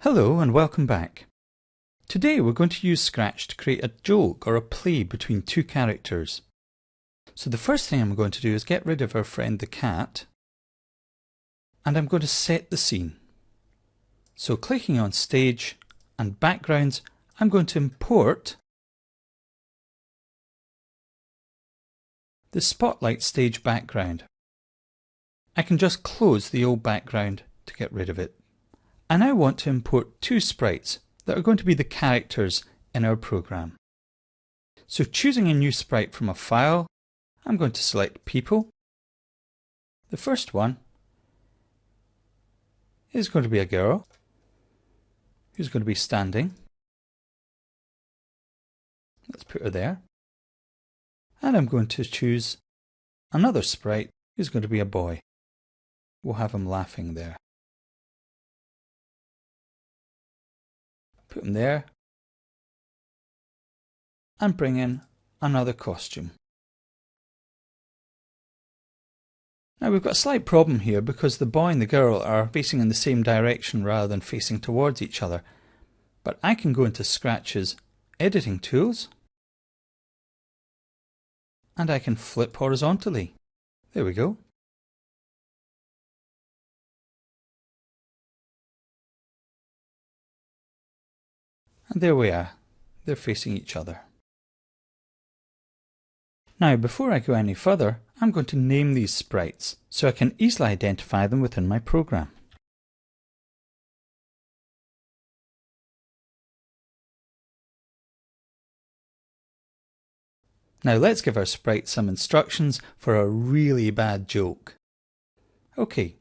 Hello and welcome back. Today we're going to use Scratch to create a joke or a play between two characters. So the first thing I'm going to do is get rid of our friend the cat, and I'm going to set the scene. So clicking on Stage and Backgrounds, I'm going to import the Spotlight stage background. I can just close the old background to get rid of it. I now want to import two sprites that are going to be the characters in our program. So choosing a new sprite from a file, I'm going to select People. The first one is going to be a girl who's going to be standing. Let's put her there. And I'm going to choose another sprite who's going to be a boy. We'll have him laughing there. Put him there and bring in another costume. Now we've got a slight problem here because the boy and the girl are facing in the same direction rather than facing towards each other. But I can go into Scratch's editing tools and I can flip horizontally. There we go. And there we are. They're facing each other. Now, before I go any further, I'm going to name these sprites so I can easily identify them within my program. Now let's give our sprite some instructions for a really bad joke. Okay,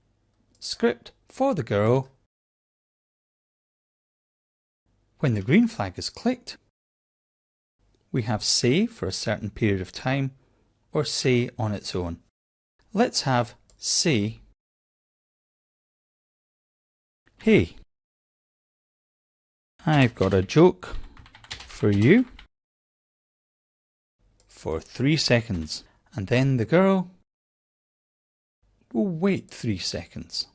script for the girl. When the green flag is clicked, we have say for a certain period of time or say on its own. Let's have say, hey, I've got a joke for you for 3 seconds. And then the girl will wait 3 seconds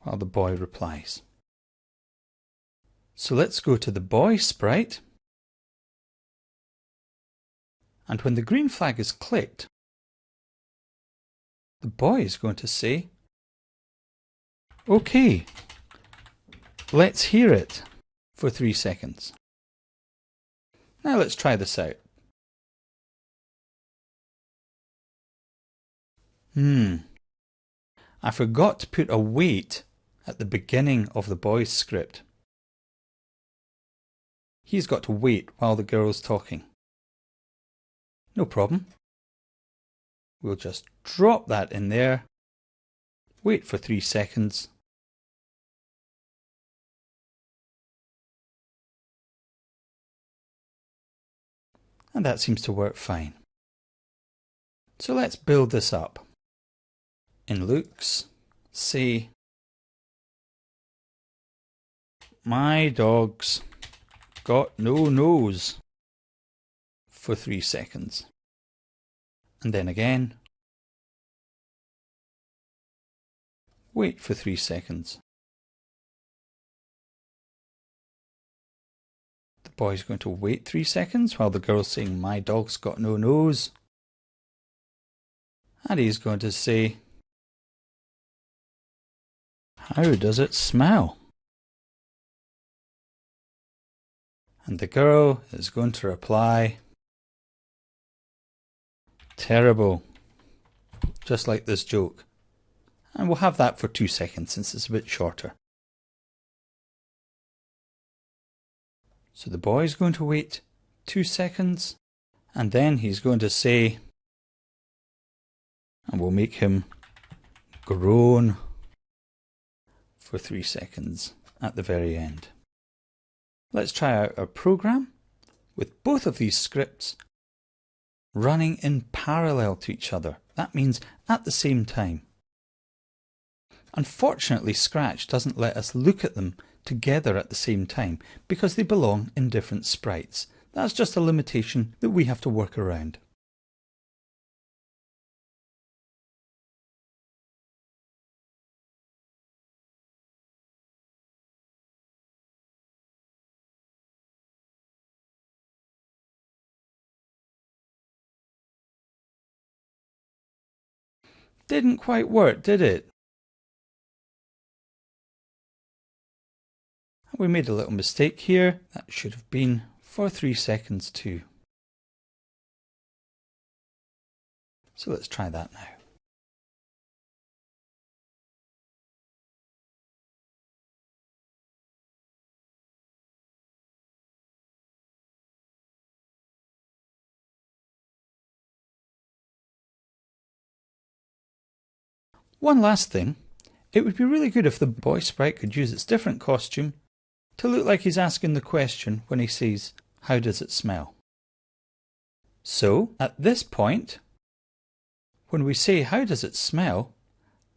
while the boy replies. So let's go to the boy sprite, and when the green flag is clicked, the boy is going to say, okay, let's hear it for 3 seconds. Now let's try this out. I forgot to put a wait at the beginning of the boy's script. He's got to wait while the girl's talking. No problem. We'll just drop that in there, wait for 3 seconds, and that seems to work fine. So let's build this up. In looks, say, my dog's got no nose for 3 seconds. And then again, wait for 3 seconds. The boy's going to wait 3 seconds while the girl's saying, my dog's got no nose. And he's going to say, how does it smell? And the girl is going to reply, terrible, just like this joke. And we'll have that for 2 seconds since it's a bit shorter. So the boy is going to wait 2 seconds, and then he's going to say, and we'll make him groan for 3 seconds at the very end. Let's try out our program with both of these scripts running in parallel to each other. That means at the same time. Unfortunately, Scratch doesn't let us look at them together at the same time because they belong in different sprites. That's just a limitation that we have to work around. Didn't quite work, did it? We made a little mistake here. That should have been for 3 seconds too. So let's try that now. One last thing, it would be really good if the boy sprite could use its different costume to look like he's asking the question when he says, "How does it smell?" So, at this point, when we say, "How does it smell?"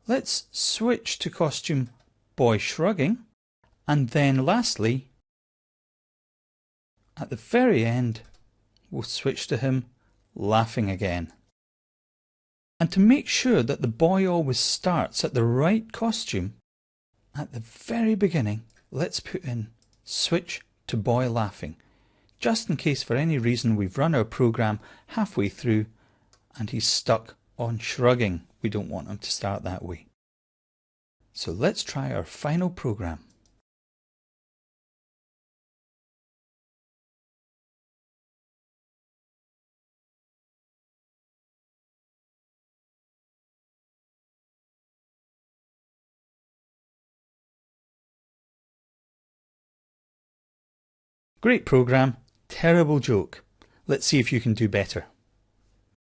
let's switch to costume boy shrugging, and then lastly, at the very end, we'll switch to him laughing again. And to make sure that the boy always starts at the right costume, at the very beginning, let's put in switch to boy laughing, just in case for any reason we've run our program halfway through and he's stuck on shrugging. We don't want him to start that way. So let's try our final program. Great program, terrible joke. Let's see if you can do better.